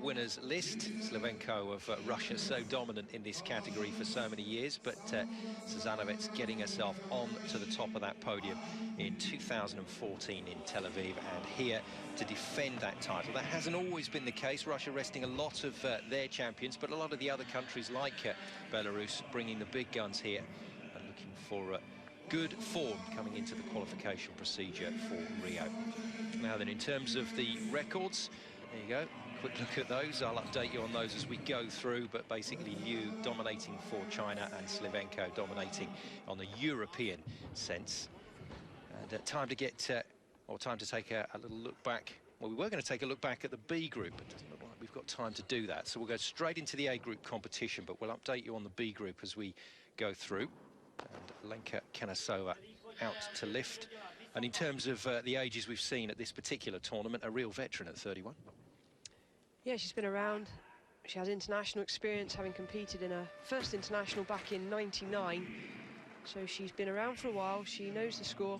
Winners list. Slivenko of Russia, so dominant in this category for so many years, but Sazanovic getting herself on to the top of that podium in 2014 in Tel Aviv, and here to defend that title. That hasn't always been the case. Russia resting a lot of their champions, but a lot of the other countries like Belarus bringing the big guns here and looking for good form coming into the qualification procedure for Rio. Now then, in terms of the records, there you go. Quick look at those. I'll update you on those as we go through, but basically Liu dominating for China and Slivenko dominating on the European sense. And time to get, time to take a little look back. Well, we were going to take a look back at the B group, but it doesn't look like we've got time to do that. So we'll go straight into the A group competition, but we'll update you on the B group as we go through. And Lenka Kenasova out to lift. And in terms of the ages we've seen at this particular tournament, a real veteran at 31. Yeah, she's been around. She has international experience, having competed in her first international back in '99. So she's been around for a while. She knows the score.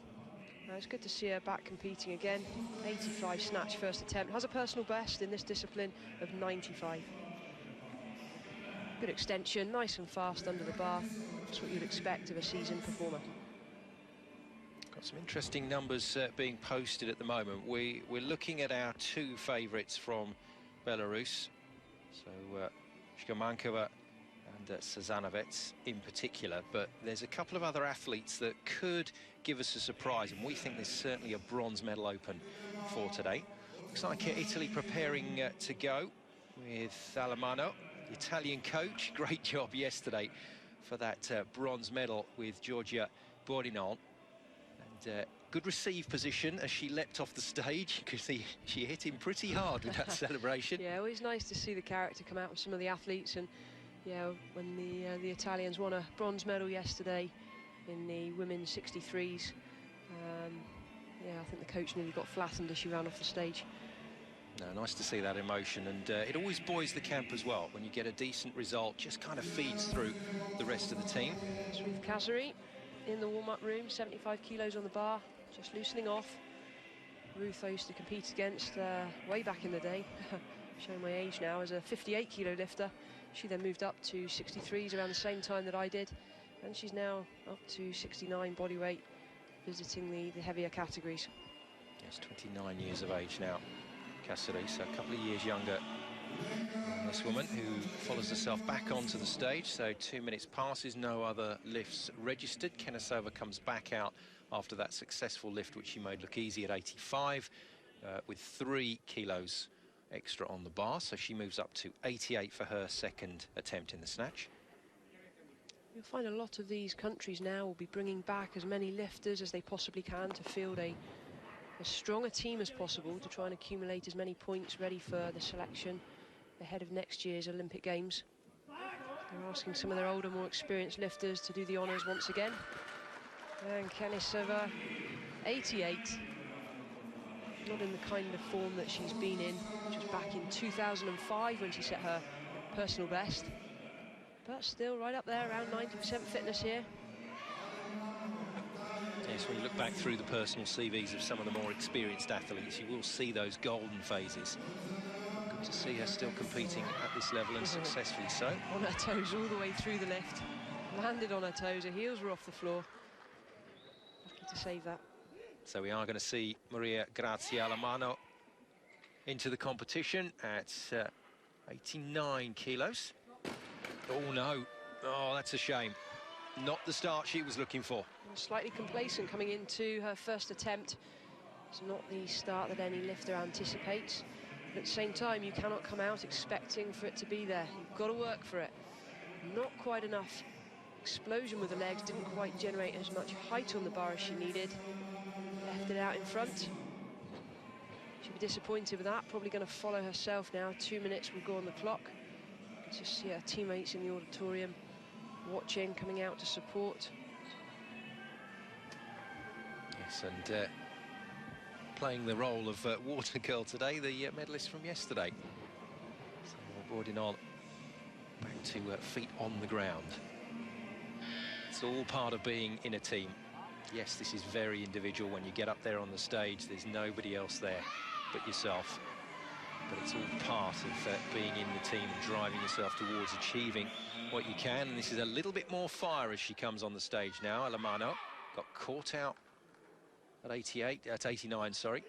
It's good to see her back competing again. 85 snatch first attempt. Has a personal best in this discipline of 95. Good extension, nice and fast under the bar. That's what you'd expect of a seasoned performer. Got some interesting numbers being posted at the moment. We're looking at our two favourites from Belarus, so Shkomankova and Sazanovic in particular, but there's a couple of other athletes that could give us a surprise, and we think there's certainly a bronze medal open for today. Looks like Italy preparing to go with Alemanno, the Italian coach. Great job yesterday for that bronze medal with Giorgia Borinon. And good receive position as she leapt off the stage. You could see she hit him pretty hard with that celebration. Yeah, always nice to see the character come out with some of the athletes. And yeah, when the Italians won a bronze medal yesterday in the women's 63s, yeah, I think the coach nearly got flattened as she ran off the stage. No, nice to see that emotion, and it always buoys the camp as well when you get a decent result. Just kind of feeds through the rest of the team. Ruth Kazari in the warm-up room, 75 kilos on the bar, just loosening off. Ruth I used to compete against way back in the day, showing my age now, as a 58 kilo lifter. She then moved up to 63s around the same time that I did, and she's now up to 69 body weight, visiting the heavier categories. Yes, 29 years of age now, Kazari, so a couple of years younger than this woman, who follows herself back onto the stage. So 2 minutes passes, no other lifts registered. Kenasova comes back out after that successful lift, which she made look easy at 85, with 3 kilos extra on the bar. So she moves up to 88 for her second attempt in the snatch. You'll find a lot of these countries now will be bringing back as many lifters as they possibly can to field as strong a team as possible, to try and accumulate as many points ready for the selection ahead of next year's Olympic Games. They're asking some of their older, more experienced lifters to do the honours once again. And Kenasova, 88. Not in the kind of form that she's been in, which was back in 2005 when she set her personal best. But still right up there, around 90% fitness here. Yes, when you look back through the personal CVs of some of the more experienced athletes, you will see those golden phases. Good to see her still competing at this level, and successfully so. On her toes all the way through the lift. Landed on her toes, her heels were off the floor. Lucky to save that. So we are going to see Maria Grazia Alemanno into the competition at 89 kilos. Oh no, oh, that's a shame. Not the start she was looking for. Slightly complacent coming into her first attempt. It's not the start that any lifter anticipates. But at the same time, you cannot come out expecting for it to be there. You've got to work for it. Not quite enough explosion with the legs, didn't quite generate as much height on the bar as she needed. Left it out in front. She'll be disappointed with that. Probably going to follow herself now. 2 minutes will go on the clock. You can just see her teammates in the auditorium watching, coming out to support. Yes, and playing the role of water girl today, the medalist from yesterday. So Borinon back to feet on the ground. It's all part of being in a team. Yes, this is very individual. When you get up there on the stage, there's nobody else there but yourself. but it's all part of being in the team and driving yourself towards achieving what you can. And this is a little bit more fire as she comes on the stage now. Alemanno got caught out at 89, sorry.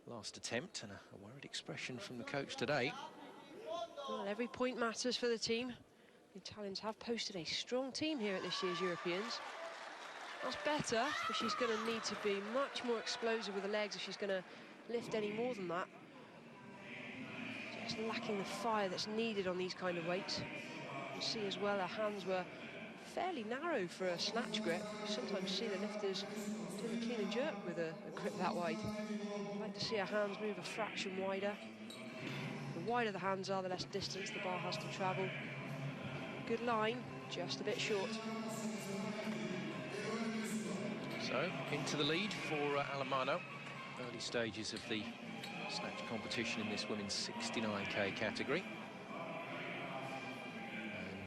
Last attempt, and a worried expression from the coach today. Well, every point matters for the team. The Italians have posted a strong team here at this year's Europeans. That's better, but she's going to need to be much more explosive with the legs if she's going to lift any more than that. Just lacking the fire that's needed on these kind of weights. You see as well, her hands were fairly narrow for a snatch grip. You sometimes see the lifters do the clean and jerk with a grip that wide. I'd like to see her hands move a fraction wider. The wider the hands are, the less distance the bar has to travel. Good line, just a bit short. So, into the lead for Alemanno. Early stages of the snatch competition in this women's 69k category.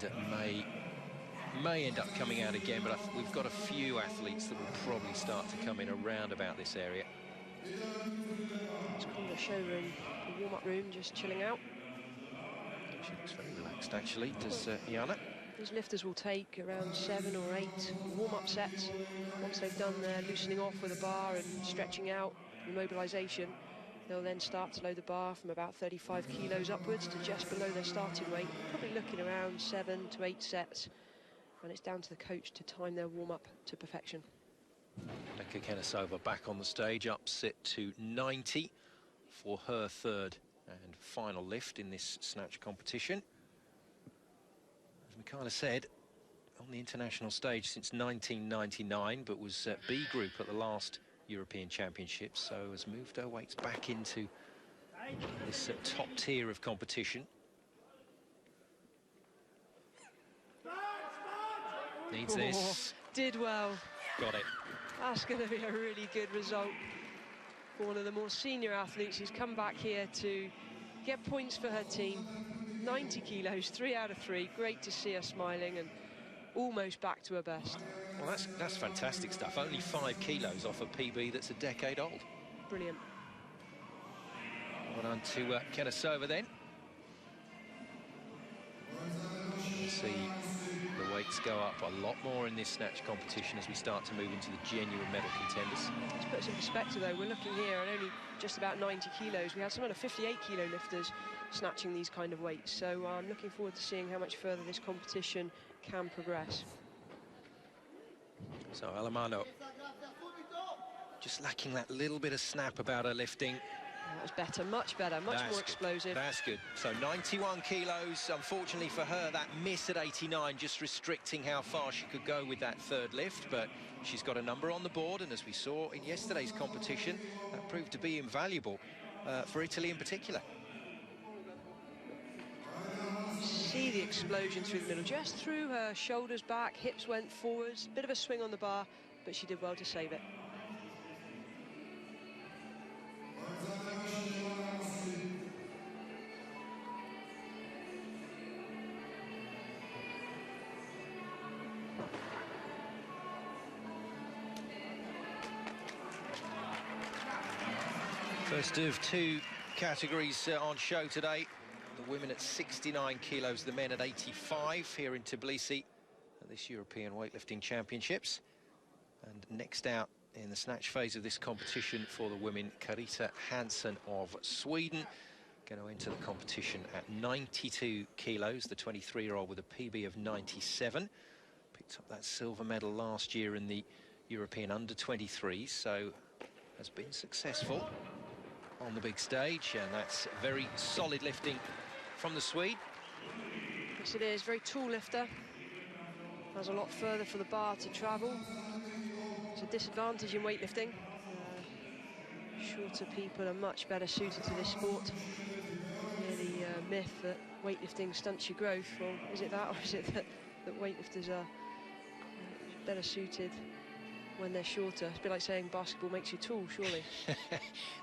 And may end up coming out again, but we've got a few athletes that will probably start to come in around about this area. It's called a showroom, the warm-up room, just chilling out. She looks very relaxed, actually, does Jana. These lifters will take around 7 or 8 warm-up sets. Once they've done their loosening off with a bar and stretching out, immobilisation, they'll then start to load the bar from about 35 kilos upwards to just below their starting weight. Probably looking around 7 to 8 sets. And it's down to the coach to time their warm-up to perfection. Leka Kenesova back on the stage, up sit to 90 for her third and final lift in this snatch competition. As Michaela said, on the international stage since 1999, but was B group at the last European Championships, so has moved her weights back into this top tier of competition. Needs this. Did well. Got it. That's going to be a really good result for one of the more senior athletes who's come back here to get points for her team. 90 kilos, 3 out of 3. Great to see her smiling and almost back to her best. Well, that's fantastic stuff. Only 5 kilos off a PB that's a decade old. Brilliant. Well done to Kenesova then. Let's see the weights go up a lot more in this snatch competition as we start to move into the genuine medal contenders. Let's put us in perspective though, we're looking here at only just about 90 kilos. We had some of the 58 kilo lifters snatching these kind of weights, so I'm looking forward to seeing how much further this competition can progress. So Alemanno just lacking that little bit of snap about her lifting. That was better, much more explosive. That's good. So 91 kilos, unfortunately for her, that miss at 89 just restricting how far she could go with that third lift, but she's got a number on the board, and as we saw in yesterday's competition, that proved to be invaluable for Italy in particular. See the explosion through the middle, just threw her shoulders back, hips went forwards, bit of a swing on the bar, but she did well to save it. First of 2 categories on show today. The women at 69 kilos, the men at 85 here in Tbilisi at this European Weightlifting Championships. And next out in the snatch phase of this competition for the women, Carita Hansson of Sweden, going to enter the competition at 92 kilos, the 23-year-old with a PB of 97. Picked up that silver medal last year in the European Under-23, so has been successful on the big stage, and that's very solid lifting from the Swede. Yes, it is. Very tall lifter. Has a lot further for the bar to travel. It's a disadvantage in weightlifting. Shorter people are much better suited to this sport. Yeah, the myth that weightlifting stunts your growth, well, is it that, or is it that weightlifters are better suited when they're shorter? It's a bit like saying basketball makes you tall, surely.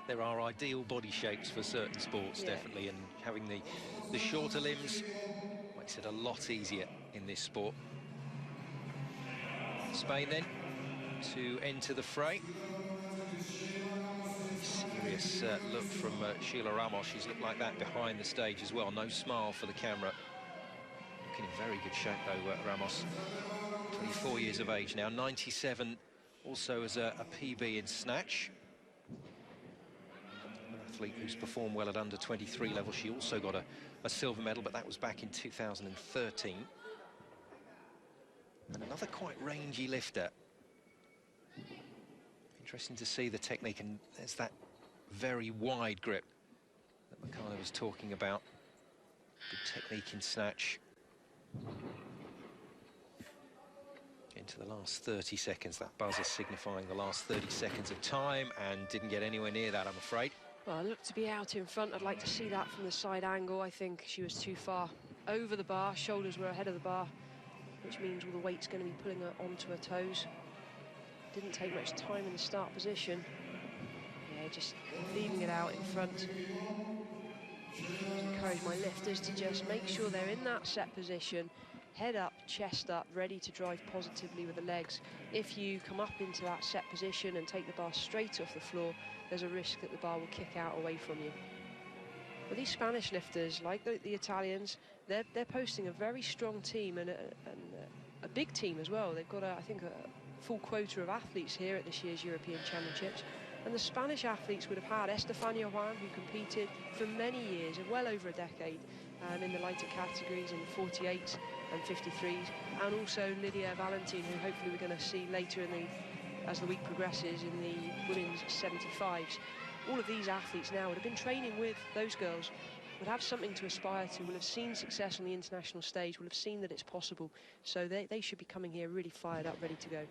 There are ideal body shapes for certain sports, definitely, and having the shorter limbs makes it a lot easier in this sport. Spain then to enter the fray. Serious look from Sheila Ramos. She's looked like that behind the stage as well. No smile for the camera. Looking in very good shape though, Ramos. 24 years of age now, 97 also as a PB in snatch. An athlete who's performed well at under 23 level. She also got a silver medal, but that was back in 2013. And another quite rangy lifter. Interesting to see the technique, and there's that very wide grip that Makana was talking about. Good technique in snatch. Into the last 30 seconds, that buzzer signifying the last 30 seconds of time, and didn't get anywhere near that, I'm afraid. Well, look to be out in front. I'd like to see that from the side angle. I think she was too far over the bar. Shoulders were ahead of the bar, which means all the weight's going to be pulling her onto her toes. Didn't take much time in the start position. Yeah, just leaving it out in front. Encourage my lifters to just make sure they're in that set position, head up, chest up, ready to drive positively with the legs. If you come up into that set position and take the bar straight off the floor, there's a risk that the bar will kick out away from you. But these Spanish lifters, like the Italians, they're posting a very strong team and a big team as well. They've got, I think, a full quota of athletes here at this year's European Championships. And the Spanish athletes would have had Estefania Juan, who competed for many years, well over a decade, in the lighter categories, in the 48s and 53s, and also Lydia Valentin, who hopefully we're going to see later as the week progresses, in the women's 75s. All of these athletes now would have been training with those girls, would have something to aspire to, will have seen success on the international stage, will have seen that it's possible. So they should be coming here really fired up, ready to go.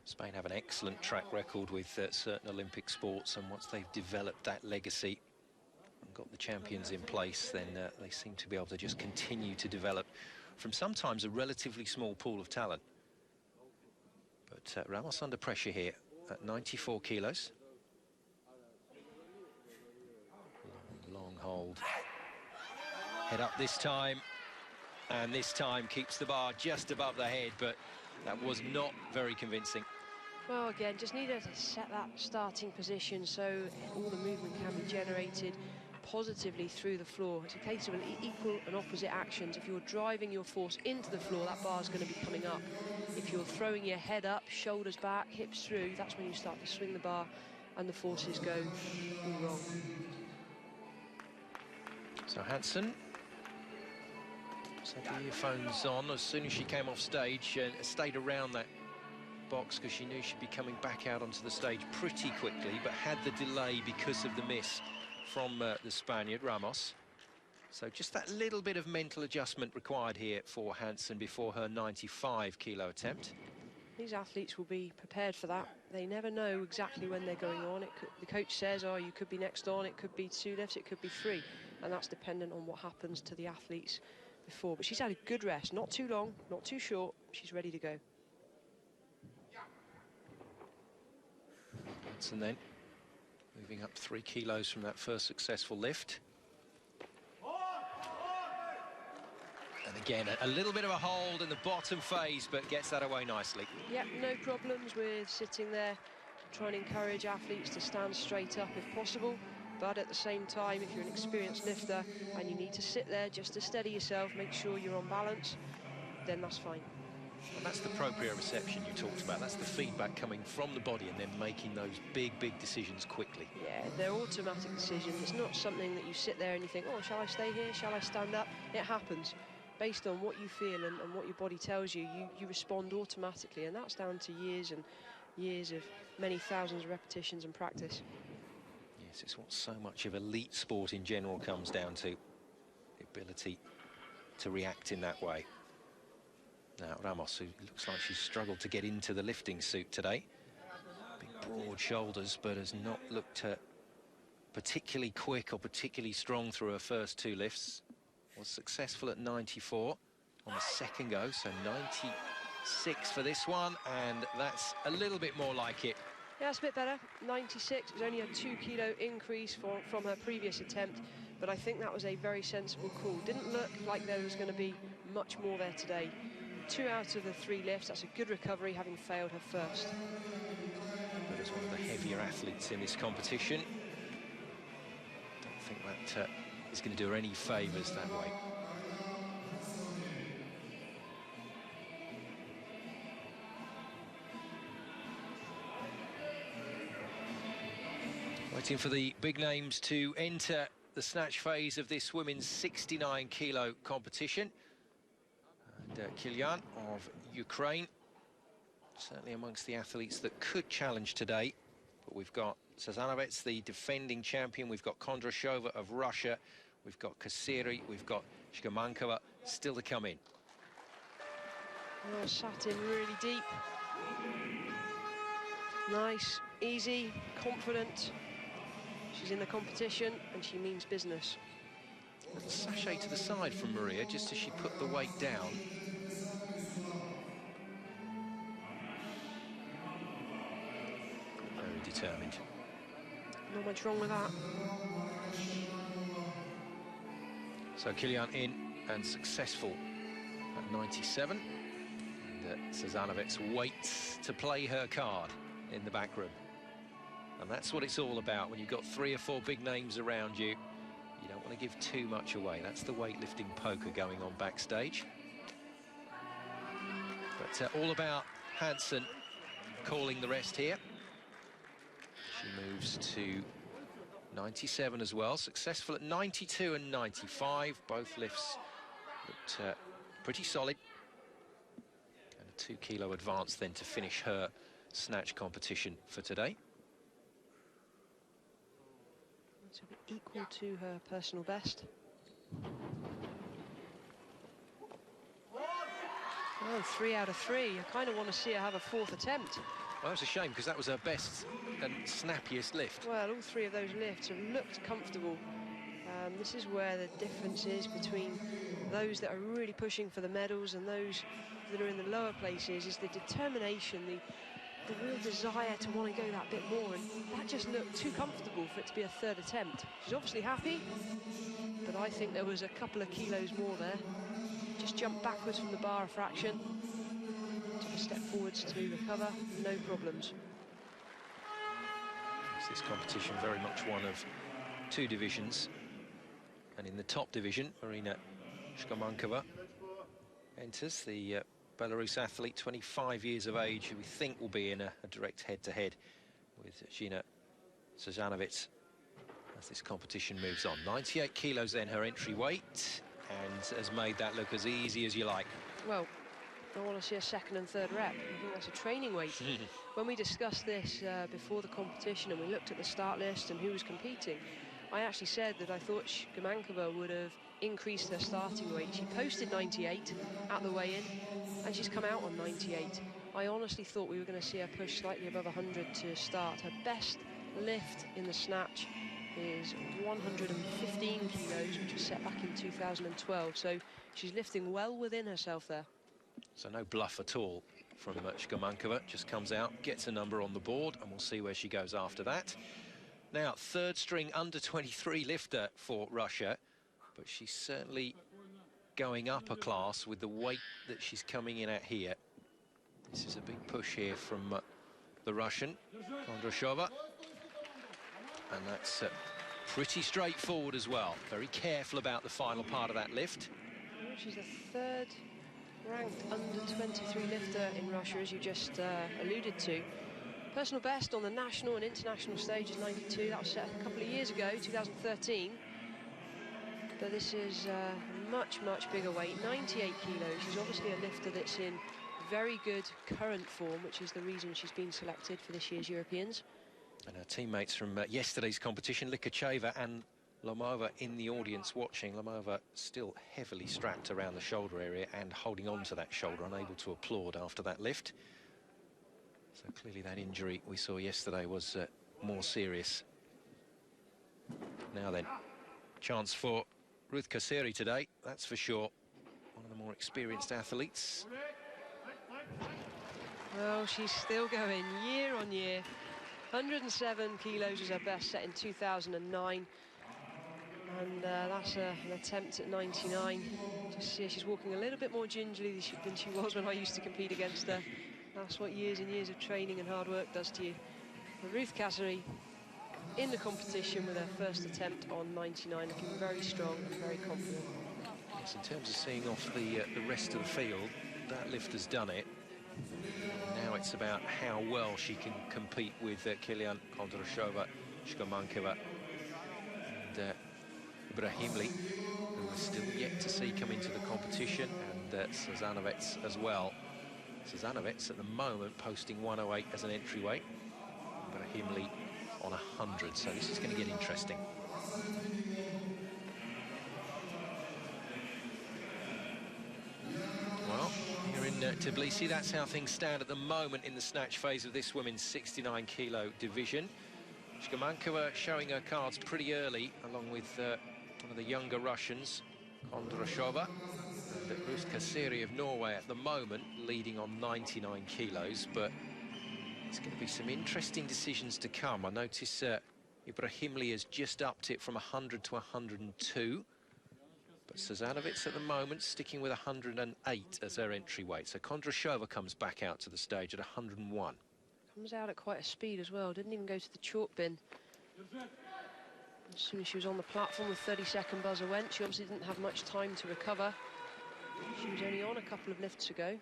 Spain have an excellent track record with certain Olympic sports, and once they've developed that legacy and got the champions in place, then they seem to be able to just continue to develop from sometimes a relatively small pool of talent. But Ramos under pressure here at 94 kilos. Long hold. Head up this time, and this time keeps the bar just above the head, but that was not very convincing. Well, again, just needed to set that starting position so all the movement can be generated positively through the floor. It's a case of equal and opposite actions. If you're driving your force into the floor, that bar is going to be coming up. If you're throwing your head up, shoulders back, hips through, that's when you start to swing the bar and the forces go all wrong. So Hansen set the earphones on as soon as she came off stage and stayed around that box because she knew she'd be coming back out onto the stage pretty quickly, but had the delay because of the miss from the Spaniard, Ramos. So just that little bit of mental adjustment required here for Hansen before her 95-kilo attempt. These athletes will be prepared for that. They never know exactly when they're going on. The coach says, oh, you could be next on, it could be 2 lifts, it could be 3. And that's dependent on what happens to the athletes before. But she's had a good rest, not too long, not too short. She's ready to go. And then moving up 3 kilos from that first successful lift. And again, a little bit of a hold in the bottom phase, but gets that away nicely. Yep, no problems with sitting there. Try and encourage athletes to stand straight up if possible. But at the same time, if you're an experienced lifter and you need to sit there just to steady yourself, make sure you're on balance, then that's fine. And that's the proprioception you talked about. That's the feedback coming from the body and then making those big decisions quickly. Yeah, they're automatic decisions. It's not something that you sit there and you think, oh, shall I stay here? Shall I stand up? It happens. Based on what you feel and what your body tells you, you respond automatically. And that's down to years and years of many thousands of repetitions and practice. Yes, it's what so much of elite sport in general comes down to. The ability to react in that way. Now Ramos, who looks like she's struggled to get into the lifting suit today. Big broad shoulders, but has not looked particularly quick or particularly strong through her first 2 lifts. Was successful at 94 on the second go, so 96 for this one, and that's a little bit more like it. Yeah, it's a bit better. 96, it was only a 2-kilo increase from her previous attempt, but I think that was a very sensible call. Didn't look like there was going to be much more there today. 2 out of the 3 lifts, that's a good recovery, having failed her first. But as one of the heavier for your athletes in this competition. Don't think that is going to do her any favours, that weight. Waiting for the big names to enter the snatch phase of this women's 69-kilo competition. And Kilian of Ukraine, certainly amongst the athletes that could challenge today. But we've got Sazanovets, the defending champion. We've got Kondrashova of Russia. We've got Kasseri. We've got Shkamankova still to come in. Oh, sat in really deep. Nice, easy, confident. She's in the competition and she means business. A little sachet to the side from Maria just as she put the weight down. Very determined. Not much wrong with that. So Kilian in and successful at 97. And Sazanovets waits to play her card in the back room. And that's what it's all about. When you've got 3 or 4 big names around you, you don't want to give too much away. That's the weightlifting poker going on backstage. But all about Hansen calling the rest here. She moves to 97 as well. Successful at 92 and 95. Both lifts looked pretty solid. And a 2-kilo advance then to finish her snatch competition for today. To be equal to her personal best. Oh, 3 out of 3. I kind of want to see her have a 4th attempt. Well, that's a shame, because that was her best and snappiest lift. Well, all 3 of those lifts have looked comfortable. This is where the difference is between those that are really pushing for the medals and those that are in the lower places, is the determination, the real desire to want to go that bit more, and that just looked too comfortable for it to be a 3rd attempt. She's obviously happy, but I think there was a couple of kilos more there. Just jumped backwards from the bar a fraction, took a step forwards to recover, no problems. This competition very much one of 2 divisions, and in the top division, Marina Shkamankova enters, the Belarus athlete, 25 years of age, who we think will be in a direct head-to-head with Zhina Sazanovets as this competition moves on. 98 kilos then her entry weight, and has made that look as easy as you like. Well, I want to see a 2nd and 3rd rep. I think that's a training weight. When we discussed this before the competition and we looked at the start list and who was competing, I actually said that I thought Shkamankova would have increased her starting weight. She posted 98 at the weigh-in, and she's come out on 98. I honestly thought we were going to see her push slightly above 100 to start. Her best lift in the snatch is 115 kilos, which was set back in 2012. So she's lifting well within herself there. So no bluff at all from Shkamankova. Just comes out, gets a number on the board, and we'll see where she goes after that. Now, 3rd string under-23 lifter for Russia, but she's certainly going up a class with the weight that she's coming in at here. This is a big push here from the Russian, Kondrashova. And that's pretty straightforward as well. Very careful about the final part of that lift. She's the 3rd ranked under-23 lifter in Russia, as you just alluded to. Personal best on the national and international stage is 92. That was set a couple of years ago, 2013. But this is a much, much bigger weight, 98 kilos. She's obviously a lifter that's in very good current form, which is the reason she's been selected for this year's Europeans. And her teammates from yesterday's competition, Likacheva and Lomova in the audience watching. Lomova still heavily strapped around the shoulder area and holding on to that shoulder, unable to applaud after that lift. So clearly that injury we saw yesterday was more serious. Now then, chance for Ruth Kasseri today, that's for sure. One of the more experienced athletes. Well, she's still going year on year. 107 kilos was her best, set in 2009. And that's an attempt at 99. Just see, she's walking a little bit more gingerly than she was when I used to compete against her. That's what years and years of training and hard work does to you. Ruth Kasseri in the competition with her first attempt on 99, looking very strong and very confident. Yes, in terms of seeing off the rest of the field, that lift has done it. Now it's about how well she can compete with Kilian Kondrashova, Shkomankova, and Ibrahimli, who we're still yet to see come into the competition, and Sazanovic as well. Sazanovic at the moment posting 108 as an entry weight, Ibrahimli on 100, so this is going to get interesting. Well, here in Tbilisi, that's how things stand at the moment in the snatch phase of this women's 69-kilo division. Shkomankova showing her cards pretty early, along with one of the younger Russians, Kondrashova, and Ruth Kasseri of Norway at the moment leading on 99 kilos, but there's going to be some interesting decisions to come. I notice Ibrahimli has just upped it from 100 to 102, but Sazanovic at the moment sticking with 108 as her entry weight. So Kondrashova comes back out to the stage at 101. Comes out at quite a speed as well, didn't even go to the chalk bin. As soon as she was on the platform, the 30-second buzzer went. She obviously didn't have much time to recover. She was only on a couple of lifts ago.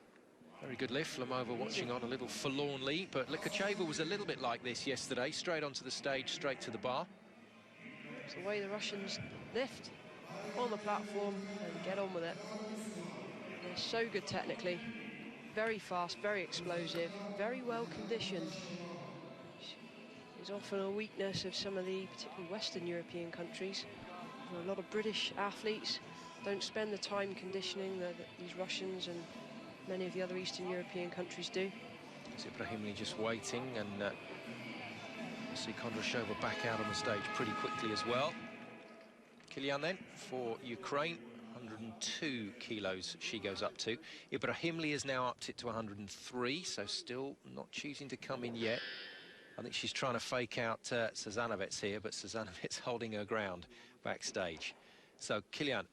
Very good lift. Flamova watching on a little forlornly, but Likacheva was a little bit like this yesterday. Straight onto the stage, straight to the bar. It's the way the Russians lift on the platform and get on with it. They're so good technically. Very fast, very explosive, very well conditioned. It's often a weakness of some of the particularly Western European countries. A lot of British athletes don't spend the time conditioning that these Russians and many of the other Eastern European countries do. Ibrahimli just waiting, and we'll see Kondrashova back out on the stage pretty quickly as well. Kilian then for Ukraine. 102 kilos she goes up to. Ibrahimli has now upped it to 103, so still not choosing to come in yet. I think she's trying to fake out Sazanovic here, but Sazanovic holding her ground backstage. So Kilian.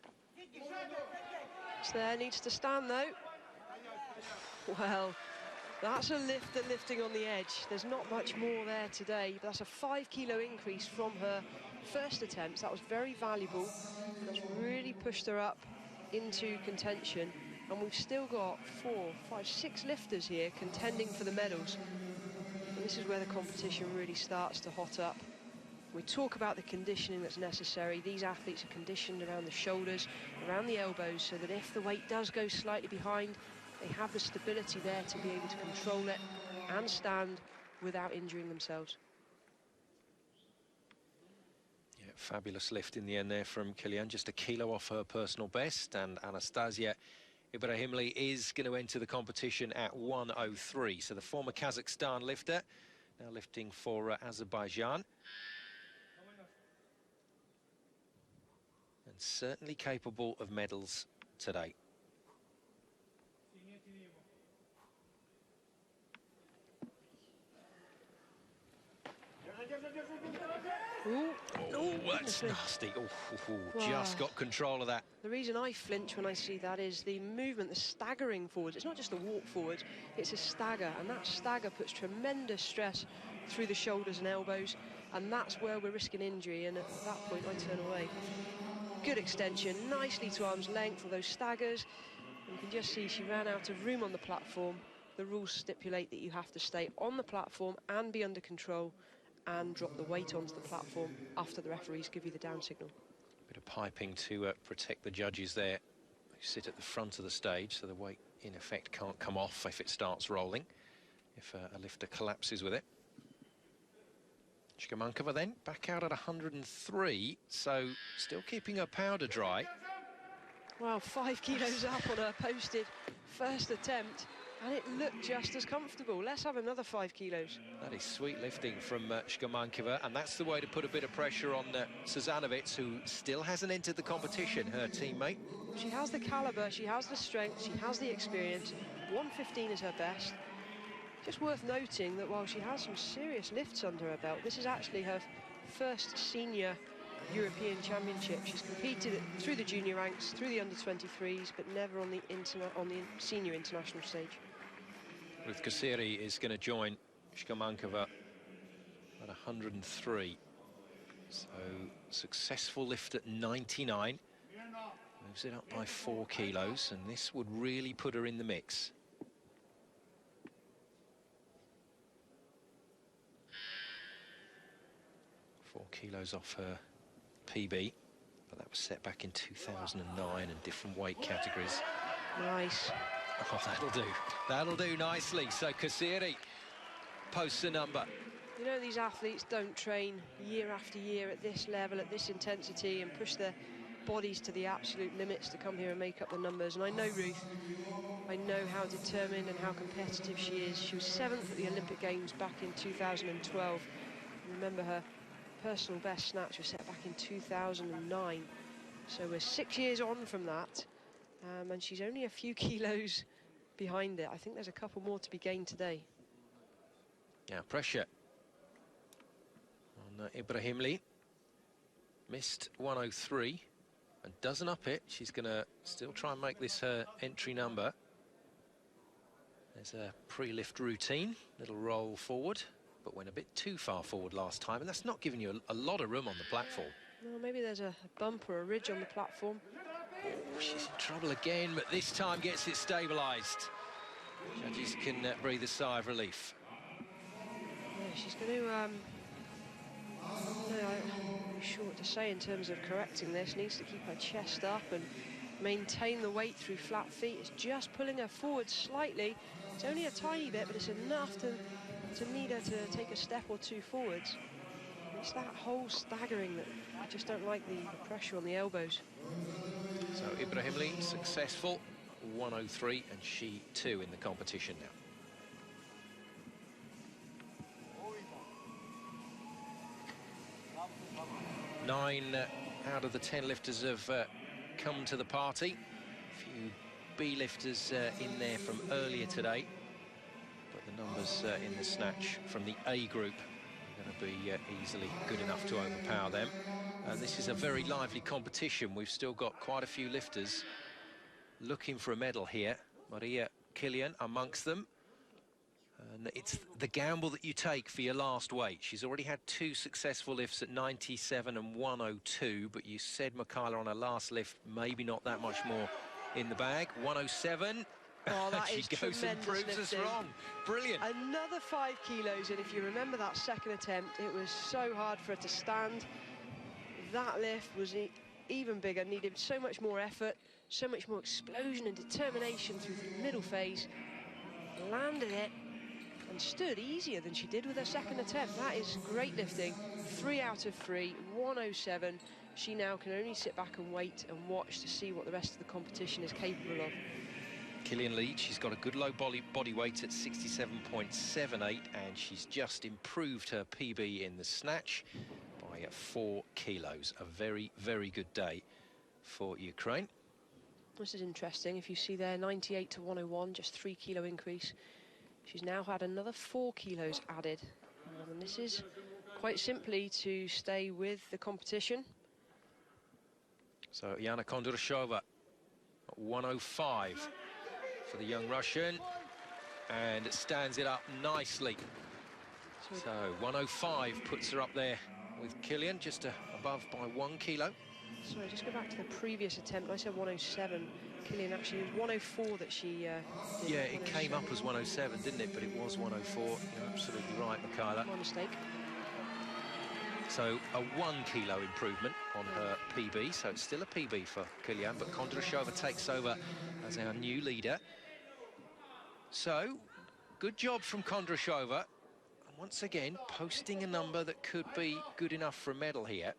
It's there, needs to stand though. Well, that's a lifter lifting on the edge. There's not much more there today. That's a 5-kilo increase from her first attempt. That was very valuable. That's really pushed her up into contention. And we've still got 4, 5, 6 lifters here contending for the medals. And this is where the competition really starts to hot up. We talk about the conditioning that's necessary. These athletes are conditioned around the shoulders, around the elbows, so that if the weight does go slightly behind, they have the stability there to be able to control it and stand without injuring themselves. Yeah, fabulous lift in the end there from Kilian, just a kilo off her personal best, and Anastasia Ibrahimli is going to enter the competition at 103. So the former Kazakhstan lifter now lifting for Azerbaijan. And certainly capable of medals today. Ooh. Oh, that's nasty. Wow. Just got control of that. The reason I flinch when I see that is the movement, the staggering forwards. It's not just a walk forward, it's a stagger, and that stagger puts tremendous stress through the shoulders and elbows, and that's where we're risking injury, and at that point I turn away. Good extension, nicely to arm's length for those staggers. You can just see she ran out of room on the platform. The rules stipulate that you have to stay on the platform and be under control and drop the weight onto the platform after the referees give you the down signal. Bit of piping to protect the judges there who sit at the front of the stage, so the weight in effect can't come off if it starts rolling, if a lifter collapses with it. Shkomankova then back out at 103, so still keeping her powder dry. Well, 5 kilos up on her posted first attempt, and it looked just as comfortable. Let's have another 5 kilos. That is sweet lifting from Shkomankova, and that's the way to put a bit of pressure on Sazanovic, who still hasn't entered the competition, her teammate. She has the calibre, she has the strength, she has the experience. 115 is her best. Just worth noting that while she has some serious lifts under her belt, this is actually her first senior European Championship. She's competed through the junior ranks, through the under-23s, but never on the senior international stage. Ruth Kasseri is going to join Shkomankova at 103. So successful lift at 99. Moves it up by 4 kilos, and this would really put her in the mix. Four kilos off her PB, but that was set back in 2009 in different weight categories. Nice. Oh, that'll do. That'll do nicely. So Kassiri posts a number. You know, these athletes don't train year after year at this level, at this intensity, and push their bodies to the absolute limits to come here and make up the numbers. And I know Ruth. I know how determined and how competitive she is. She was 7th at the Olympic Games back in 2012. Remember, her personal best snatch was set back in 2009. So we're 6 years on from that, and she's only a few kilos behind it. I think there's a couple more to be gained today. Yeah, pressure on Ibrahimli. Missed 103 and doesn't up it. She's going to still try and make this her entry number. There's a pre-lift routine, little roll forward, but went a bit too far forward last time, and that's not giving you a lot of room on the platform. Well, maybe there's a bump or a ridge on the platform. Oh, she's in trouble again, but this time gets it stabilised. Judges can breathe a sigh of relief. Yeah, she's going to... I'm not sure what to say in terms of correcting this. Needs to keep her chest up and maintain the weight through flat feet. It's just pulling her forward slightly. It's only a tiny bit, but it's enough to need her to take a step or two forwards. It's that whole staggering that I just don't like, the pressure on the elbows. So Ibrahimli successful, 103, and she 2 in the competition now. Nine out of the 10 lifters have come to the party. A few B lifters in there from earlier today, but the numbers in the snatch from the A group are going to be easily good enough to overpower them. And this is a very lively competition. We've still got quite a few lifters looking for a medal here. Maria Kilian amongst them. And it's the gamble that you take for your last weight. She's already had 2 successful lifts at 97 and 102, but you said, Michaela, on her last lift, maybe not that much more in the bag. 107. Oh, that she is goes and proves lifting. us wrong. Brilliant. Another 5 kilos, and if you remember that second attempt, it was so hard for her to stand. That lift was even bigger, needed so much more effort, so much more explosion and determination through the middle phase. Landed it and stood easier than she did with her second attempt. That is great lifting. 3 out of 3, 107. She now can only sit back and wait and watch to see what the rest of the competition is capable of. Kilian Lead, she's got a good low body weight at 67.78, and she's just improved her PB in the snatch by 4 kilos. A very, very good day for Ukraine. This is interesting. If you see there, 98 to 101, just 3 kilo increase. She's now had another 4 kilos added. And this is quite simply to stay with the competition. So Yana Kondrashova, 105 for the young Russian, and it stands it up nicely. So 105 puts her up there with Kilian, just above by 1 kilo. Sorry, just go back to the previous attempt. I said 107. Kilian actually, it was 104 that she did. Yeah, it came up as 107, didn't it? But it was 104. You're absolutely right, Michaela. My mistake. So a 1 kilo improvement on her PB. So it's still a PB for Kilian, but Kondrashova takes over as our new leader. So, good job from Kondrashova. And once again, posting a number that could be good enough for a medal here.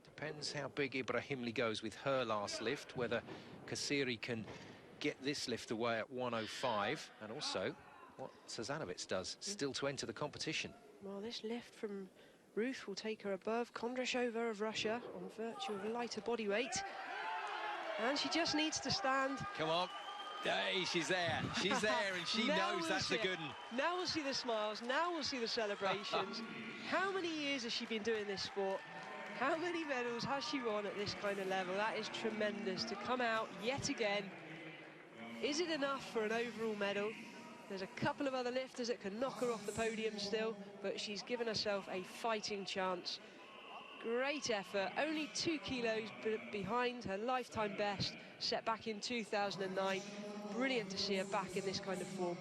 Depends how big Ibrahimli goes with her last lift, whether Kassiri can get this lift away at 105, and also what Sazanovic does, still to enter the competition. Well, this lift from Ruth will take her above Kondrashova of Russia on virtue of lighter body weight. And she just needs to stand. Come on. Hey, she's there. She's there, and she knows that's a good one. Now we'll see the smiles. Now we'll see the celebrations. How many years has she been doing this sport? How many medals has she won at this kind of level? That is tremendous to come out yet again. Is it enough for an overall medal? There's a couple of other lifters that can knock her off the podium still, but she's given herself a fighting chance. Great effort, only 2 kilos behind her lifetime best set back in 2009. Brilliant to see her back in this kind of form.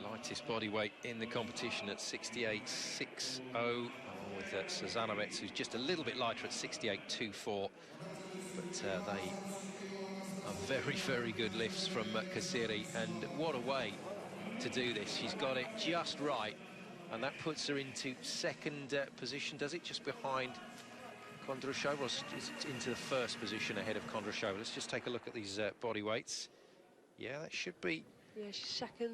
Lightest body weight in the competition at 68.60, with Sazanovic, who's just a little bit lighter at 68.24. But they are very, very good lifts from Kassiri, and what a way to do this. She's got it just right, and that puts her into second position, does it? Just behind Kondrashova, or into the first position ahead of Kondrashova. Let's just take a look at these body weights. Yeah, that should be... Yeah, she's second.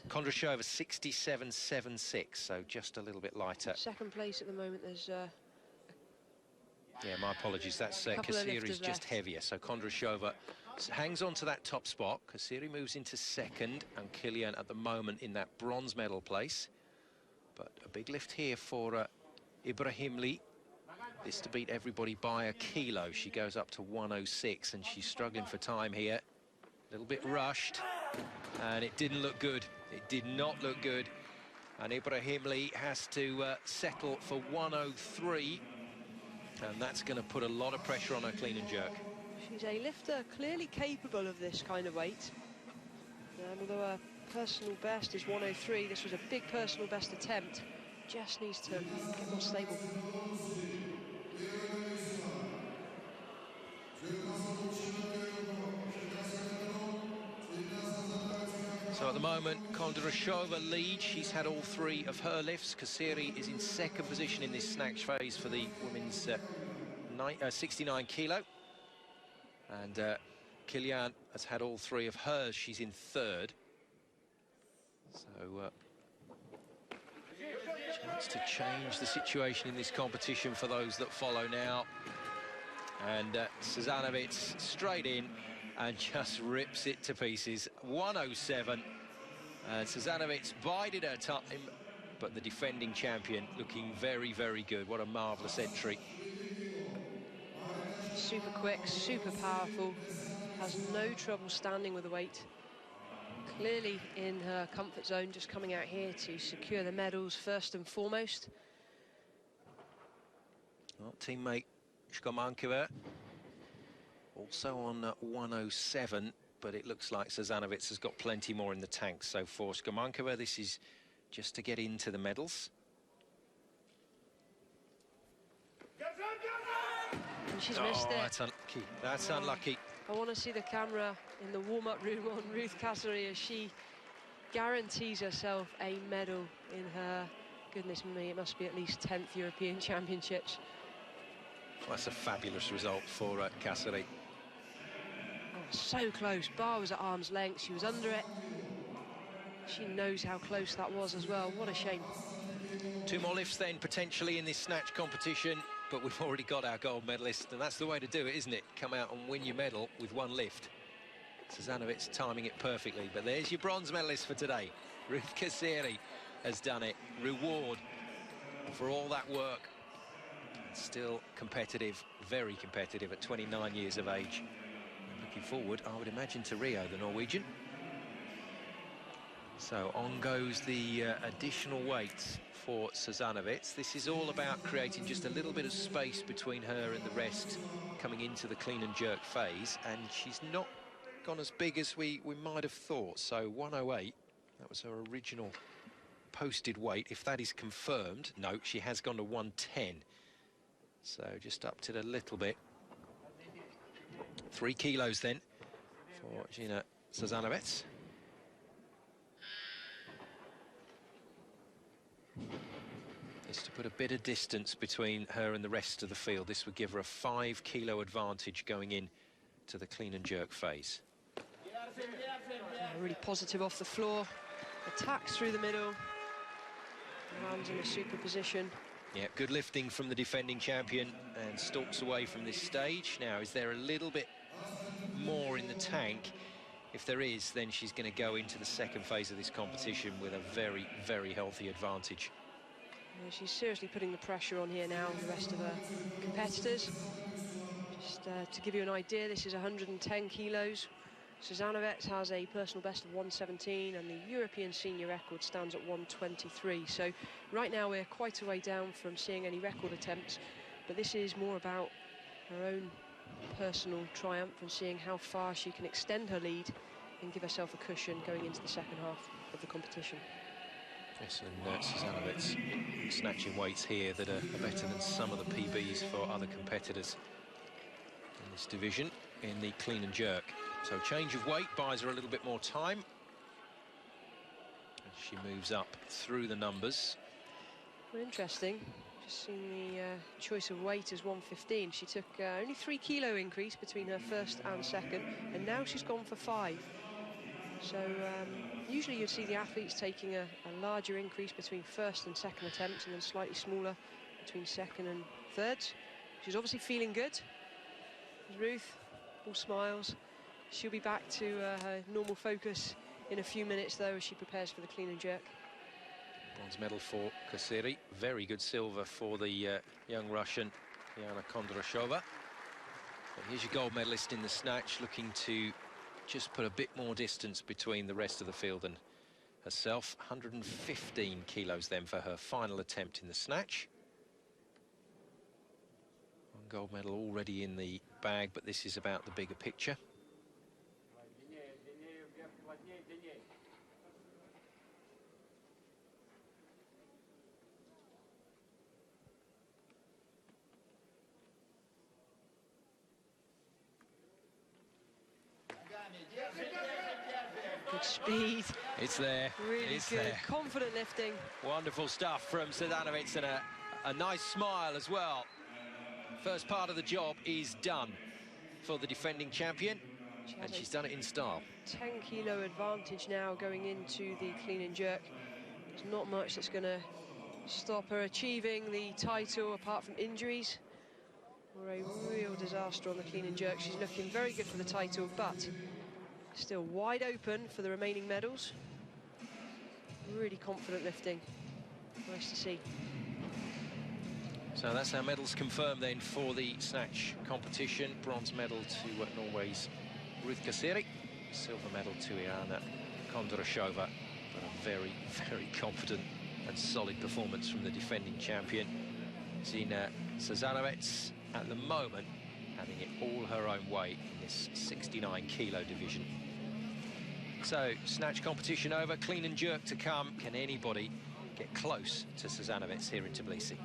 Kondrashova 67.76, so just a little bit lighter. Second place at the moment. There's yeah, my apologies. That's Kassiri's just heavier. So Kondrashova hangs on to that top spot. Kassiri moves into second, and Kilian at the moment in that bronze medal place. But a big lift here for Ibrahimli. This to beat everybody by a kilo. She goes up to 106, and she's struggling for time here. A little bit rushed, and it didn't look good. It did not look good. And Ibrahimli has to settle for 103, and that's going to put a lot of pressure on her clean and jerk. She's a lifter clearly capable of this kind of weight. Although her personal best is 103, this was a big personal best attempt. Just needs to get more stable. So at the moment, Kondrashova leads. She's had all 3 of her lifts. Kassiri is in second position in this snatch phase for the women's 69 kilo. And Kilian has had all 3 of hers. She's in third. So chance to change the situation in this competition for those that follow now. And Sazanovic straight in and just rips it to pieces. 107. And Sazanovic bided her time, but the defending champion looking very, very good. What a marvellous entry. Super quick, super powerful, has no trouble standing with the weight. Clearly in her comfort zone, just coming out here to secure the medals first and foremost. Well, teammate Shkomankova also on 107, but it looks like Sazanovic has got plenty more in the tank. So for Shkomankova, this is just to get into the medals. And she's missed it. That's unlucky. That's unlucky. I want to see the camera in the warm-up room on Ruth Kassiri as she guarantees herself a medal in her, goodness me, it must be at least 10th European Championships. Well, that's a fabulous result for Kassiri. Oh, so close. Bar was at arm's length. She was under it. She knows how close that was as well. What a shame. 2 more lifts then, potentially, in this snatch competition. But we've already got our gold medalist, and that's the way to do it, isn't it? Come out and win your medal with 1 lift. Sazanovic timing it perfectly. But there's your bronze medalist for today. Ruth Kassiri has done it. Reward for all that work. Still competitive, very competitive at 29 years of age. And looking forward, I would imagine, to Rio, the Norwegian. So on goes the additional weights for Sazanovic. This is all about creating just a little bit of space between her and the rest coming into the clean and jerk phase, and she's not gone as big as we might have thought. So 108, that was her original posted weight. If that is confirmed, no, she has gone to 110. So just upped it a little bit. 3 kilos then for Gina Sazanovic. Is to put a bit of distance between her and the rest of the field. This would give her a 5 kilo advantage going in to the clean and jerk phase. Really positive off the floor. Attacks through the middle. Hands in a super position. Yeah, good lifting from the defending champion, and stalks away from this stage. Now, is there a little bit more in the tank? If there is, then she's going to go into the second phase of this competition with a very, very healthy advantage. Yeah, she's seriously putting the pressure on here now on the rest of her competitors. Just to give you an idea, this is 110 kilos. Suzanovic has a personal best of 117 and the European senior record stands at 123. So right now we're quite a way down from seeing any record attempts, but this is more about her own personal triumph and seeing how far she can extend her lead and give herself a cushion going into the second half of the competition. Yes, and Suzanovic snatching weights here that are better than some of the PBs for other competitors in this division in the clean and jerk. So change of weight buys her a little bit more time. And she moves up through the numbers. Well, interesting. Just seen the choice of weight as 115. She took only 3 kilo increase between her first and second, and now she's gone for 5. So usually you'd see the athletes taking a larger increase between first and second attempts, and then slightly smaller between second and thirds. She's obviously feeling good. Ruth, all smiles. She'll be back to her normal focus in a few minutes, though, as she prepares for the clean and jerk. Bronze medal for Kasiri. Very good silver for the young Russian, Yana Kondrashova. But here's your gold medalist in the snatch, looking to just put a bit more distance between the rest of the field and herself. 115 kilos then for her final attempt in the snatch. One gold medal already in the bag, but this is about the bigger picture. Good speed. It's there. Really it's good. There. Confident lifting. Wonderful stuff from Suzanovic, and a nice smile as well. First part of the job is done for the defending champion, and she's done it in style. 10 kilo advantage now going into the clean and jerk. There's not much that's going to stop her achieving the title apart from injuries or a real disaster on the clean and jerk. She's looking very good for the title, but still wide open for the remaining medals. Really confident lifting. Nice to see. So that's our medals confirmed then for the snatch competition. Bronze medal to Norway's Ruth Kasiri. Silver medal to Yana Kondrashova. But a very, very confident and solid performance from the defending champion. Zina Suzanovic at the moment having it all her own way in this 69 kilo division. So, snatch competition over, clean and jerk to come. Can anybody get close to Suzanovic here in Tbilisi?